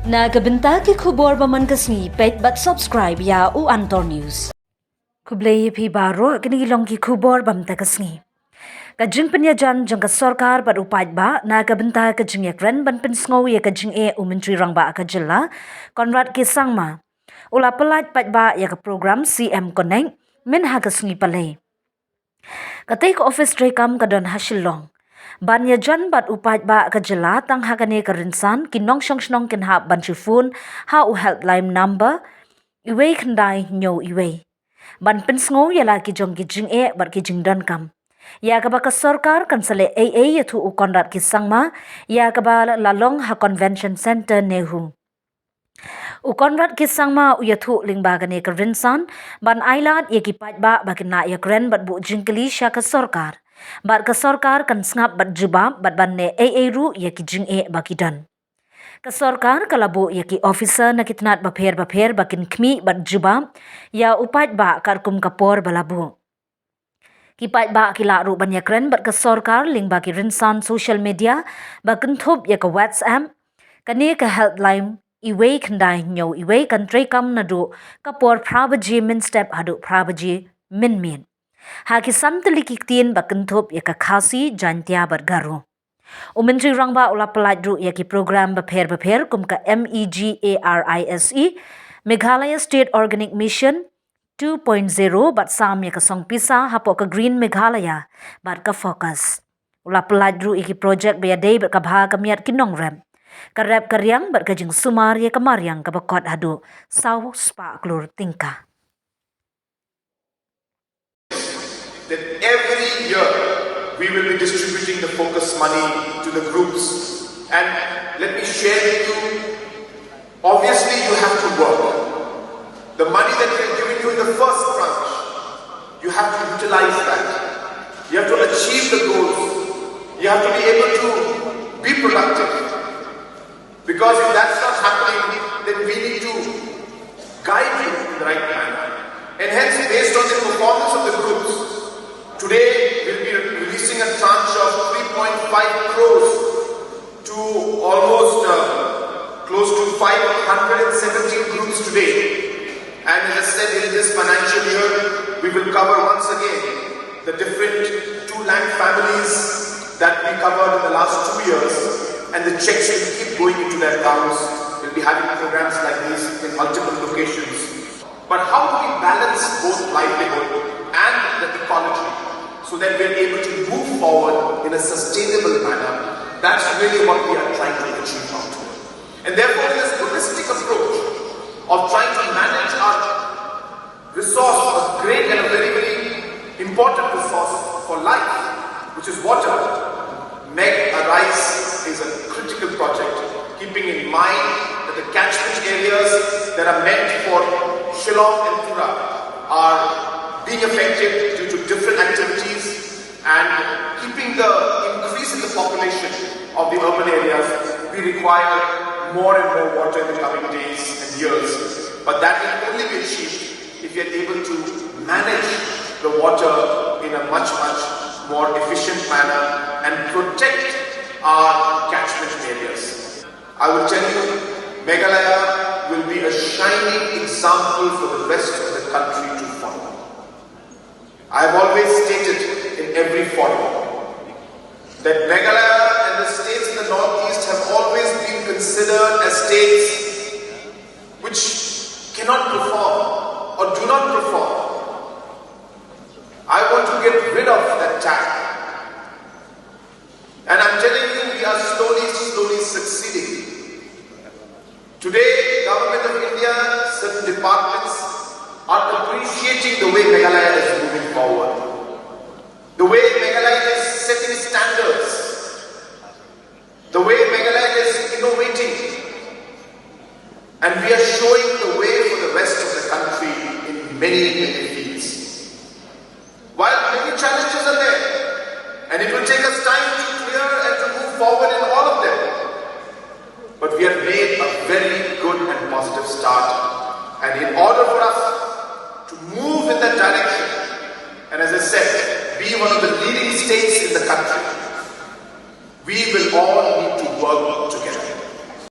Nagabenta ki khubor baman kasni paitbah subscribe ya u Antor News. Kublay pi baro kinilong ki khubor bam takasni. Kajing penyajan jang ka Sorkar bat paitbah nagabenta kajing yakren ban pynsngew ya kajing Menteri Rangba ka jilla Conrad ki sangma. Ula pelat paitbah ya ka program CM Connect min ha kasni palay. Katik office rekam kadon hasilong. Banya jan bat upat ba kajela tang hakane karinsan kinong shong kin ha ban phone ha u helpline number iwe khandai nyo iwe ban pynsngew yala ki jong ki jingeh bat ki jingdon kam ya ka ba ka Sorkar kan sale AA yathu u Conrad ki sangma ya ka ba lalong ha convention center nehu u Conrad ki sangma u yathu lingba gane karinsan ban ailat ye ki paitbah bakina yakren bat bu jingkali sha ka Sorkar Bat ka Sorkar kan ngap bat jubab bat banne ru ya ki jingeh bakidan. Ka Sorkar kalabu ya ki officer na kitnat bapher bakin kmi bat jubab ya upat ba karkum kapor balabu. Kipat ba kilaru banyakren bat ka Sorkar ling baki rinsan social media bakin thup ya ka WhatsApp kani ka helpline iwe khandai nyo iwe kan trekam nadu kapor prabaji min step hadu prabaji min. Haki samtali kiktin bakentup ya kakasi jantia bergaru. Menteri Rangba ula peladru ya ki program bapher kum ka MEGARISE Meghalaya State Organic Mission 2.0 bat sam ya ka song pisa hapo ka Green Meghalaya bat ka fokus. Ula peladru ya ki project bayadei bat ka bha kamiat kinong rem. Karep karyang bat ka jing sumar ya kamaryang ka bakot hadu saw spa klur tingka. That every year we will be distributing the focus money to the groups. And let me share with you, obviously you have to work. The money that we are giving you in the first tranche, you have to utilize that. You have to achieve the goals. You have to be able to be productive. Because if that's not happening, then we need to guide you in the right manner. And hence, based on the performance of the groups, today, we'll be releasing a tranche of 3.5 crores to almost close to 517 groups today. And as I said, in this financial year, we will cover once again the different 2 lakh families that we covered in the last 2 years. And the checks will keep going into their accounts. We'll be having programs like this in multiple locations. But how do we balance both livelihood and the ecology, so that we are able to move forward in a sustainable manner? That's really what we are trying to achieve out here. And therefore, in this holistic approach of trying to manage our resource, a great and a very, very important resource for life, which is water, Meg Arise is a critical project, keeping in mind that the catchment areas that are meant for Shillong and Tura are being affected due to different activities, and keeping the increase in the population of the urban areas, we require more and more water in the coming days and years. But that will only be achieved if we are able to manage the water in a much more efficient manner and protect our catchment areas. I will tell you, Meghalaya will be a shining example for the rest of the country to follow. I have always stated in every forum that Meghalaya and the states in the northeast have always been considered as states which cannot perform or do not perform. I want to get rid of that tag. And I'm telling you, we are slowly succeeding. Today, Government of India, certain departments are appreciating the way Meghalaya is moving forward. The way Meghalaya is setting standards. The way Meghalaya is innovating. And we are showing the way for the rest of the country in many fields. While many challenges are there, and it will take us time to clear and to move forward in all of them. But we have made a very good and positive start. And in order for us to move in that direction, and as I said, be one of the leading states in the country, we will all need to work